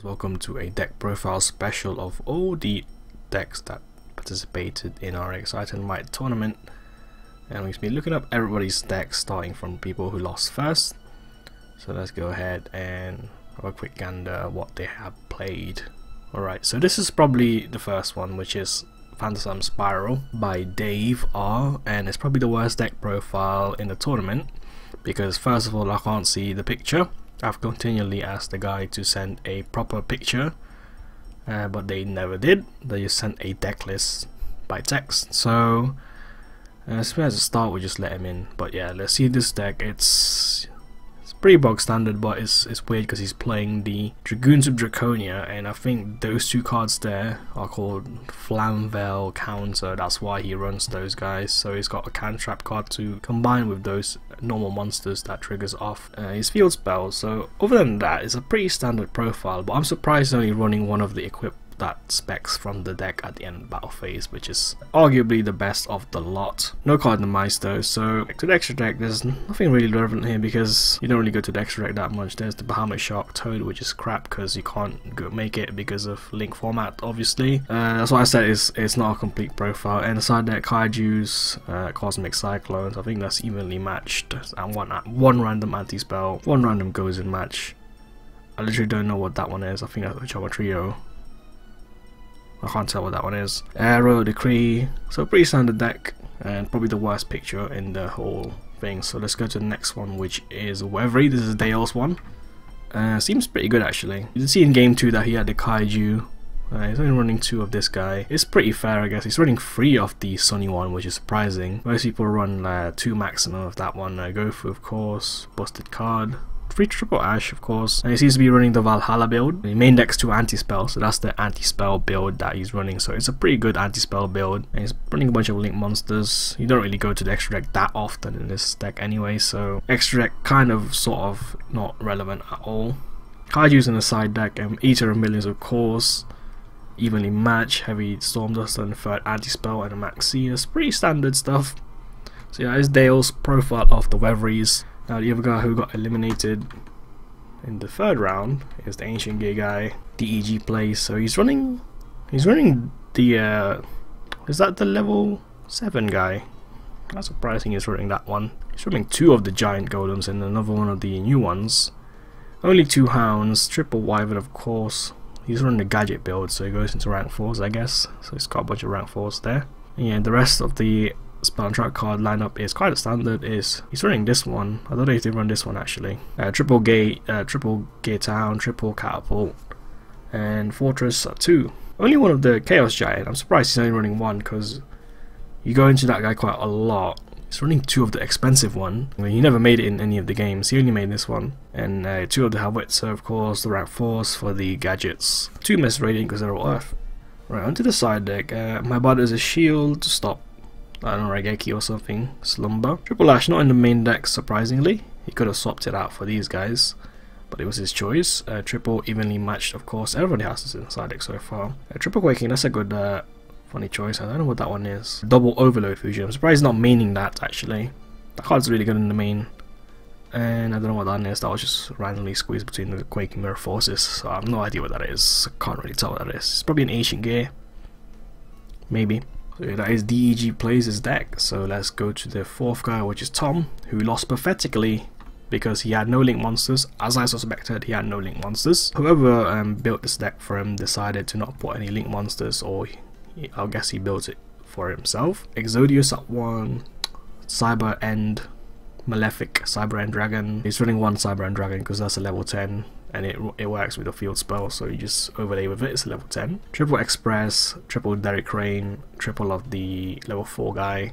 welcome to a deck profile special of all the decks that participated in our Exciton Knight tournament. And we've been looking up everybody's decks, starting from people who lost first. So let's go ahead and have a quick gander at what they have played. Alright, so this is probably the first one, which is Phantasm Spiral by Dave R, and it's probably the worst deck profile in the tournament because first of all I can't see the picture. I've continually asked the guy to send a proper picture, but they never did. They just sent a deck list by text. So as a start, we just let him in. But yeah, let's see this deck. It's pretty bog standard, but it's weird because he's playing the Dragoons of Draconia, and I think those two cards there are called Flamvel Counter. That's why he runs those guys. So he's got a Cantrap card to combine with those normal monsters that triggers off his field spells. So other than that, it's a pretty standard profile, but I'm surprised he's only running one of the equip that specs from the deck at the end of the battle phase, which is arguably the best of the lot. No card in the mice though, so to the extra deck there's nothing really relevant here because you don't really go to the extra deck that much. There's the Bahamut Shark Toad, which is crap because you can't go make it because of link format, obviously. That's why I said it's not a complete profile. And the side deck Kaiju's Cosmic Cyclones, I think that's evenly matched, and one random anti-spell, one random goes in match. I literally don't know what that one is. I think that's a Trio. I can't tell what that one is. Royal Decree, so pretty standard deck and probably the worst picture in the whole thing. So let's go to the next one, which is Weathery. This is Dale's one. Seems pretty good actually. You can see in game 2 that he had the Kaiju. He's only running 2 of this guy. It's pretty fair, I guess. He's running 3 of the Sunny one, which is surprising. Most people run 2 maximum of that one. Gofu, of course, busted card. 3 triple Ash, of course, and he seems to be running the Valhalla build. The main deck's 2 anti-spell, so that's the anti-spell build that he's running. So it's a pretty good anti-spell build, and he's running a bunch of link monsters. You don't really go to the extra deck that often in this deck anyway, so extra deck kind of sort of not relevant at all. Kaiju's in the side deck, and Eater of Millions, of course, evenly match, heavy Stormdust and third anti-spell, and a Maxius. Pretty standard stuff. So yeah, it's Dale's profile of the Weatherys. Now the other guy who got eliminated in the 3rd round is the Ancient Gear guy, DEG plays. So he's running the is that the level 7 guy? That's surprising he's running that one. He's running 2 of the giant golems and another one of the new ones. Only 2 hounds, triple wyvern, of course. He's running the gadget build, so he goes into rank 4s, I guess. So he's got a bunch of rank 4s there. And yeah, the rest of the spell and track card lineup is quite a standard. He's running this one. I don't know if they run this one actually. Triple Gate Town, triple Catapult, and Fortress 2. Only one of the Chaos Giant. I'm surprised he's only running 1 because you go into that guy quite a lot. He's running 2 of the expensive one. I mean, he never made it in any of the games. He only made this one. And 2 of the Howitzer, of course, the rank 4s for the gadgets. 2 Miss Radiant because they're all Earth. Right, onto the side deck. My bud is a shield to stop, I don't know, Regeki or something. Slumber. Triple Ash not in the main deck, surprisingly. He could have swapped it out for these guys, but it was his choice. Triple evenly matched, of course. Everybody has this in the side deck so far. Triple Quaking, that's a good funny choice. I don't know what that one is. Double Overload Fusion. I'm surprised he's not maining that actually. That card's really good in the main. And I don't know what that is. That was just randomly squeezed between the Quaking Mirror Forces. So I have no idea what that is. I can't really tell what that is. It's probably an Ancient Gear. Maybe. So that is DEG plays his deck. So let's go to the 4th guy, which is Tom, who lost pathetically because he had no link monsters. As I suspected, he had no link monsters. Whoever built this deck for him decided to not put any link monsters, or I guess he built it for himself. Exodia at 1, Cyber End, Malefic, Cyber End Dragon. He's running 1 Cyber End Dragon because that's a level 10. And it works with a field spell, so you just overlay with it. It's level 10. Triple Express, triple Derek Crane, triple of the level 4 guy,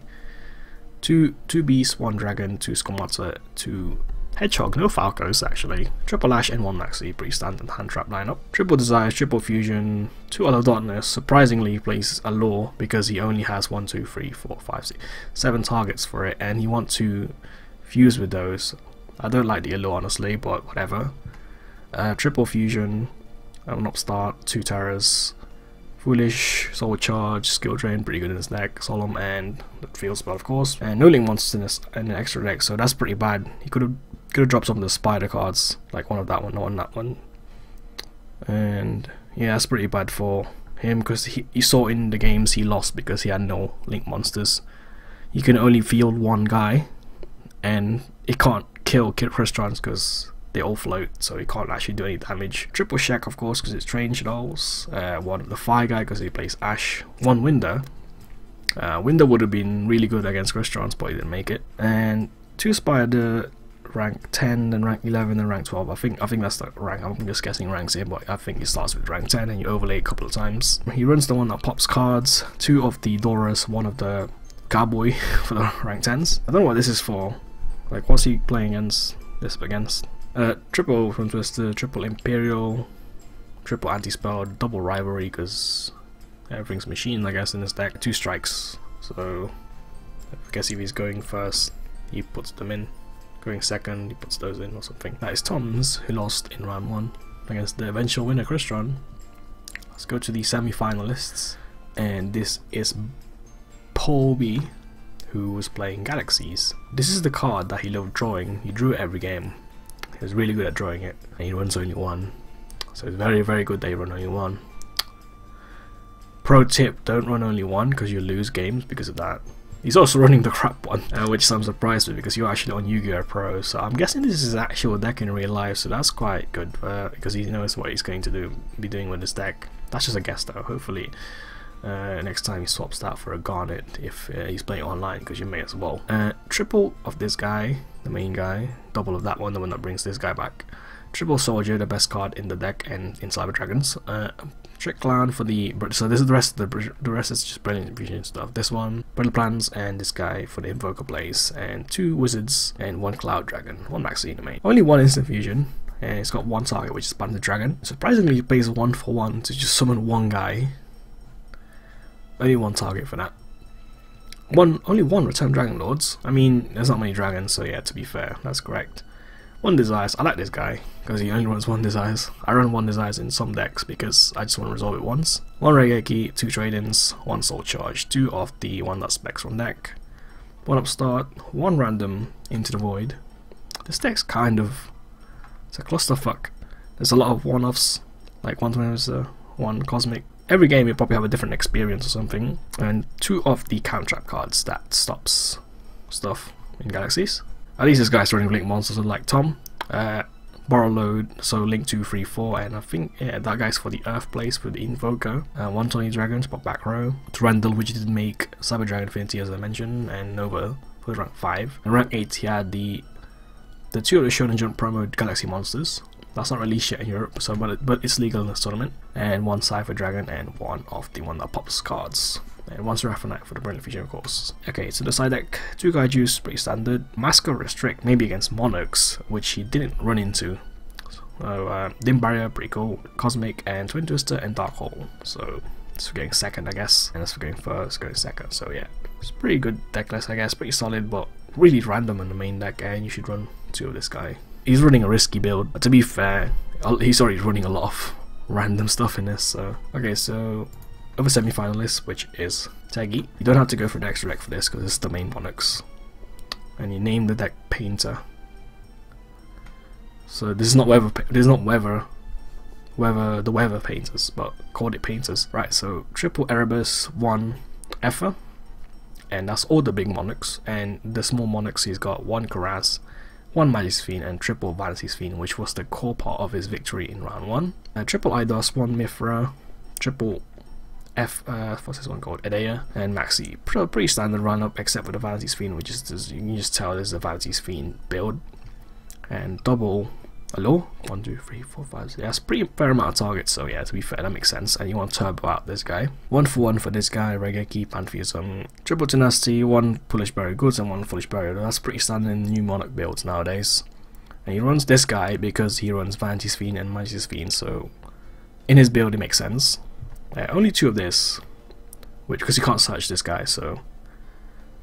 2 Beasts, 1 Dragon, 2 Skomata, 2 Hedgehog, no Falcos actually. Triple Ash and 1 Maxi, pretty standard hand trap lineup. Triple Desires, triple Fusion, 2 Other Darkness. Surprisingly, he plays a Law because he only has 1, 2, 3, 4, 5, 6, 7 targets for it, and he wants to fuse with those. I don't like the Allure honestly, but whatever. Triple Fusion, an Upstart, 2 Terrors, Foolish, Soul Charge, Skill Drain, pretty good in this deck, Solemn, and the Field Spell, of course. And no link monsters in the extra deck, so that's pretty bad. He could have dropped some of the Spider cards, like one of that one, not on that one. And yeah, that's pretty bad for him, because he saw in the games he lost because he had no link monsters. You can only field one guy, and it can't kill Crystrons because they all float, so he can't actually do any damage. Triple Shack, of course, because it's trained Shaddolls. One of the Fire guy because he plays Ash. One Winder. Winder would have been really good against Crystrons, but he didn't make it. And two Spider, rank 10, then rank 11, then rank 12. I think that's the rank. I'm just guessing ranks here, but I think he starts with rank 10 and you overlay a couple of times. He runs the one that pops cards, two of the Doras, one of the Cowboy for the rank 10s. I don't know what this is for. Like, what's he playing against this against? Triple from Twister, triple Imperial, triple anti-spell, double rivalry because everything's machine, I guess, in this deck. Two strikes, so I guess if he's going first, he puts them in. Going second, he puts those in or something. That is Tom's, who lost in round 1 against the eventual winner, Crystron. Let's go to the semi-finalists, and this is Paul B, who was playing Galaxies. This is the card that he loved drawing. He drew it every game. He was really good at drawing it, and he runs only one. So it's very, very good that you run only one. Pro tip, don't run only one because you lose games because of that. He's also running the crap one, which I'm surprised with because you're actually on Yu-Gi-Oh! Pro, so I'm guessing this is his actual deck in real life, so that's quite good because he knows what he's going to be doing with this deck. That's just a guess though. Hopefully next time he swaps that for a Garnet if he's playing online, because you may as well. Triple of this guy, the main guy, double of that one, the one that brings this guy back. Triple Soldier, the best card in the deck and in Cyber Dragons. Trick Clown for the, so this is the rest is just Brilliant Infusion stuff. This one, Brittle Plans, and this guy for the Invoker Blaze, and two Wizards and one Cloud Dragon, one Maxi in the main. Only one Instant Fusion, and it's got one target, which is Phantasm Dragon. Surprisingly, he plays 1 for 1 to just summon one guy. Only one target for that. Only one Return Dragon Lords. I mean, there's not many dragons, so yeah, to be fair, that's correct. One Desires. I like this guy because he only runs one Desires. I run one Desires in some decks because I just want to resolve it once. One Regeki, two Trade-ins, one Soul Charge, two of the one that specs from deck, one Upstart, one random Into the Void. This deck's kind of, it's a clusterfuck. There's a lot of one-offs, like one one Cosmic. Every game you probably have a different experience or something, and two of the Counter-Trap cards that stops stuff in Galaxies. At least this guy's running Link monsters unlike Tom. Borrow Load, so Link 2, 3, 4, and I think that guy's for the Earth Place with the Invoker. One Tourney Dragons, pop back row. Randall, which did make Cyber Dragon Infinity as I mentioned, and Nova for rank 5. And rank 8 he had the two of the Shonen Jump promo Galaxy monsters. That's not released yet in Europe, so but it's legal in this tournament. And one Slifer Dragon and one of the one that pops cards. And one Seraph Knight for the Brilliant Fusion, of course. Okay, so the side deck, two Gaiju's pretty standard. Masker Restrict, maybe against Monarchs, which he didn't run into. So Dim Barrier, pretty cool. Cosmic and Twin Twister and Dark Hole. So it's for going second, I guess. And that's for going first, going second. So yeah, it's pretty good deck list, I guess. Pretty solid, but really random in the main deck. And you should run two of this guy. He's running a risky build, but to be fair, he's already running a lot of random stuff in this. So okay, so other semi-finalists, which is Teggy. You don't have to go for the extra deck for this because it's the main Monarchs, and you name the deck Painter. So this is not the Weather Painters, but called it Painters, right? So triple Erebus, one Ether, and that's all the big Monarchs. And the small Monarchs, he's got one Karaz, one Magic's Fiend, and triple Vanity's Fiend, which was the core part of his victory in round 1. Triple Eidos, one Mithra, triple what's this one called? Edea, and Maxi. Pretty standard run up, except for the Vanity's Fiend, which is, you can just tell this is a Vanity's Fiend build. And double, hello? 1, 2, 3, 4, 5, 6. Yeah, that's pretty fair amount of targets, so yeah, to be fair, that makes sense. And you want to turbo out this guy. 1 for 1 for this guy, Regeki, Pantheism, triple Tenacity, one Foolish Burial Goods, and one Foolish Burial. That's pretty standard in new Monarch builds nowadays. And he runs this guy because he runs Vanity's Fiend and Magic's Fiend, so in his build it makes sense. Only two of this, because you can't search this guy, so.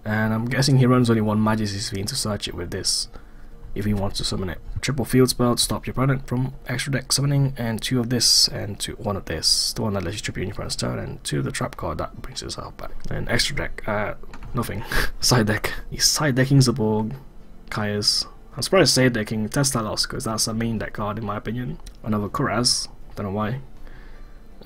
And I'm guessing he runs only one Magic's Fiend to search it with this, if he wants to summon it. Triple Field Spell to stop your opponent from extra deck summoning, and two of this, and one of this, the one that lets you trip you in your opponent's turn, and two of the trap card that brings yourself back. And extra deck, nothing. Side deck. He's side decking Zaborg, Kaya's. I'm surprised side decking Testalos, because that's a main deck card in my opinion. Another Kuraz, don't know why.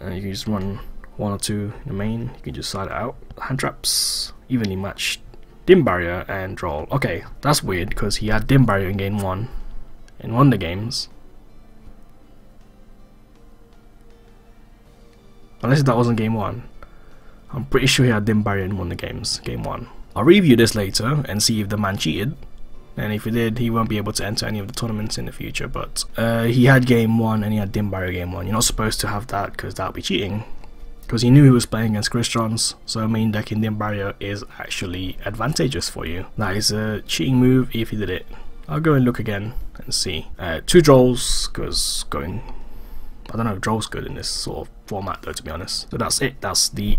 You can just run 1 or 2 in the main, you can just side it out. Hand traps, evenly matched, dim barrier and droll. Okay, that's weird because he had dim barrier in game 1 in one of the games. Unless that wasn't game 1. I'm pretty sure he had dim barrier in one of the games, game 1. I'll review this later and see if the man cheated. And if he did, he won't be able to enter any of the tournaments in the future. But he had game 1 and he had dim barrier game 1. You're not supposed to have that because that would be cheating. Because he knew he was playing against Crystrons, so main decking dim barrier is actually advantageous for you. That is a cheating move if he did it. I'll go and look again and see. 2 drolls, because going... I don't know if droll's good in this sort of format though, to be honest. So that's it. That's the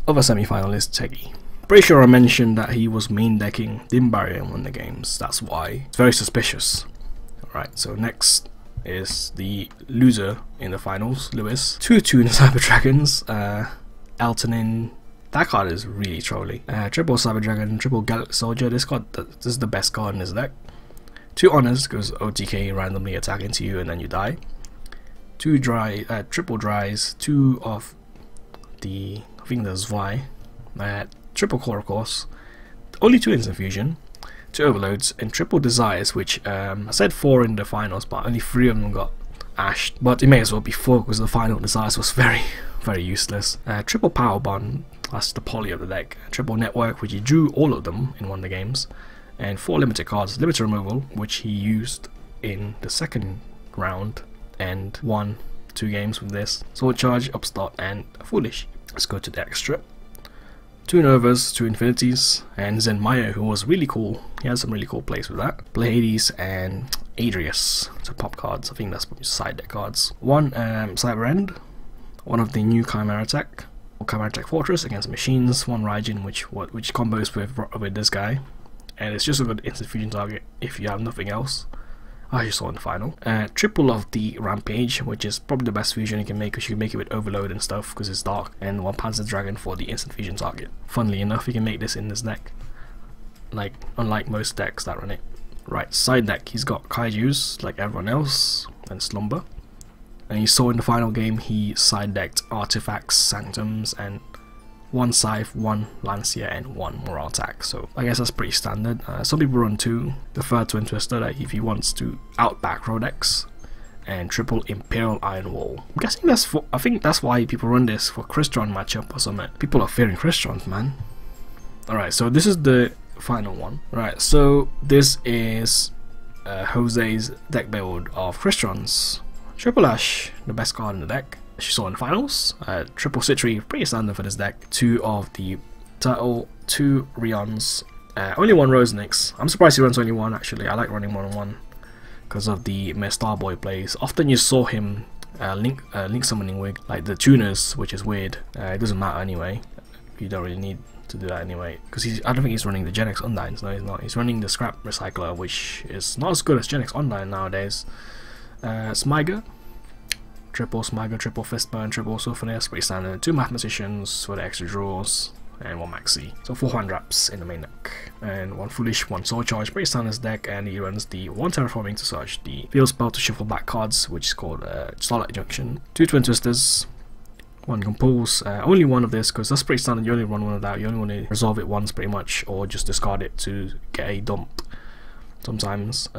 other semi-finalist, Teggy. Pretty sure I mentioned that he was main decking dim barrier in one of the games. That's why. It's very suspicious. Alright, so next is the loser in the finals, Lewis. 2 in Cyber Dragons. Eltonin. That card is really trolly. Triple Cyber Dragon, triple Galactic Soldier. This is the best card in this deck. 2 honors because OTK randomly attack into you and then you die. 2 triple dries, 2 of the, I think there's Y. Triple core, of course. Only 2 instant fusion, 2 overloads, and triple desires, which I said 4 in the finals, but only 3 of them got ashed. But it may as well be 4 because the final desires was very, very useless. Triple power bond, that's the poly of the deck. Triple network, which he drew all of them in one of the games, and 4 limited cards. Limited removal, which he used in the second round and won 2 games with this. Sword charge, upstart, and foolish. Let's go to the extra. 2 Novas, 2 Infinities, and Zenmaier, who was really cool. He had some really cool plays with that. Pleiades and Adrius, so pop cards. I think that's side deck cards. 1 Cyber End, 1 of the new Chimera Attack, Chimera Attack Fortress against machines, 1 Raijin, which combos with this guy, and it's just a good instant fusion target if you have nothing else. I just saw in the final. Triple of the Rampage, which is probably the best fusion you can make because you can make it with Overload and stuff because it's dark, and 1 Panzer Dragon for the instant fusion target. Funnily enough, you can make this in this deck, like unlike most decks that run it. Right, side deck, he's got Kaijus like everyone else and Slumber, and you saw in the final game he side decked Artifacts, Sanctums, and 1 Scythe, 1 Lancia, and 1 Morale Attack. So I guess that's pretty standard. Some people run 2. The third Twin Twister that if he wants to outback Rodex, and triple Imperial Iron Wall. I'm guessing that's for, I think that's why people run this for Crystron matchup or something. People are fearing Crystrons, man. Alright, so this is the final one. Right, so this is Jose's deck build of Crystrons. Triple Ash, the best card in the deck. She saw in the finals. Triple Citri, pretty standard for this deck. 2 of the Turtle, 2 Rions, only 1 Rosenix. I'm surprised he runs only 1 actually. I like running 1-on-1 because of the Starboy plays. Often you saw him link summoning wig like the tuners, which is weird. It doesn't matter anyway. You don't really need to do that anyway because I don't think he's running the Gen X Undines. No, he's not. He's running the Scrap Recycler, which is not as good as Gen X Undine nowadays. Smiger. Triple Smiger, triple Fistburn, triple Sulfinus, pretty standard. 2 Mathematicians for the extra draws, and 1 Maxi. So 4 hand wraps in the main deck. And 1 Foolish, 1 Soul Charge, pretty standard deck, and he runs the 1 Terraforming to search the field spell to shuffle back cards, which is called Starlight Junction. 2 Twin Twisters, 1 Compulse, only 1 of this, because that's pretty standard. You only run 1 of that, you only want to resolve it once pretty much, or just discard it to get a dump sometimes.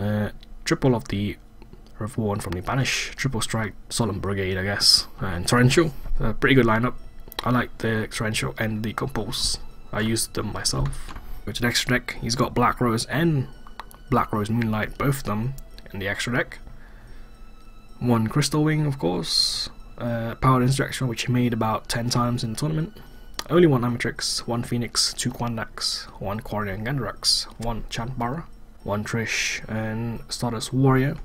Triple of the Reborn from the Banish, Triple Strike, Solemn Brigade, I guess, and Torrential. Pretty good lineup. I like the Torrential and the Compulse. I used them myself. Go to the extra deck. He's got Black Rose and Black Rose Moonlight, both of them in the extra deck. 1 Crystal Wing, of course. Powered Insurrection, which he made about 10 times in the tournament. Only 1 Amatrix, 1 Phoenix, 2 Quandax, 1 Quarian Gandarax, 1 Chantbara, 1 Trish, and Stardust Warrior.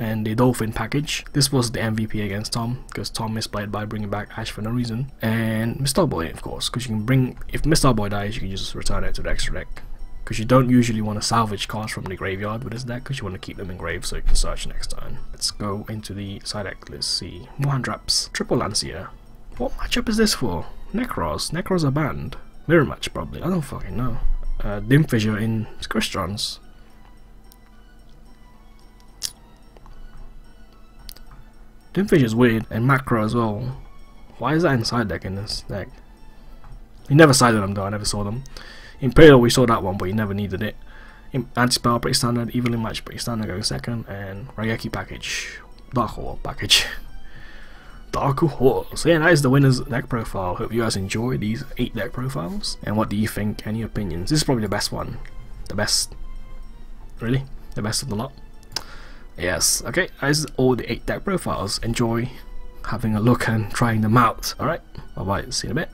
And the Dolphin package. This was the MVP against Tom because Tom misplayed by bringing back Ash for no reason. And Mr. Boy, of course, because you can bring, if Mr. Boy dies, you can just return it to the extra deck. Because you don't usually want to salvage cards from the graveyard with this deck because you want to keep them engraved so you can search next turn. Let's go into the side deck. Let's see. More hand traps. Triple Lancia. What matchup is this for? Necros. Necros are banned. Mirror match probably. I don't fucking know. Dim Fissure in Doomfish is weird, and Macro as well. Why is that inside deck in this deck? He never sided them though, I never saw them. Imperial we saw that one, but he never needed it. Anti-spell pretty standard, evenly matched pretty standard going second, and Raigeki package. Dark Hole package. Dark Hole. So yeah, that is the winner's deck profile. Hope you guys enjoy these 8 deck profiles. And what do you think? Any opinions? This is probably the best one. The best. Really? The best of the lot? Yes. Okay, that is all the 8 deck profiles. Enjoy having a look and trying them out. Alright, bye bye. See you in a bit.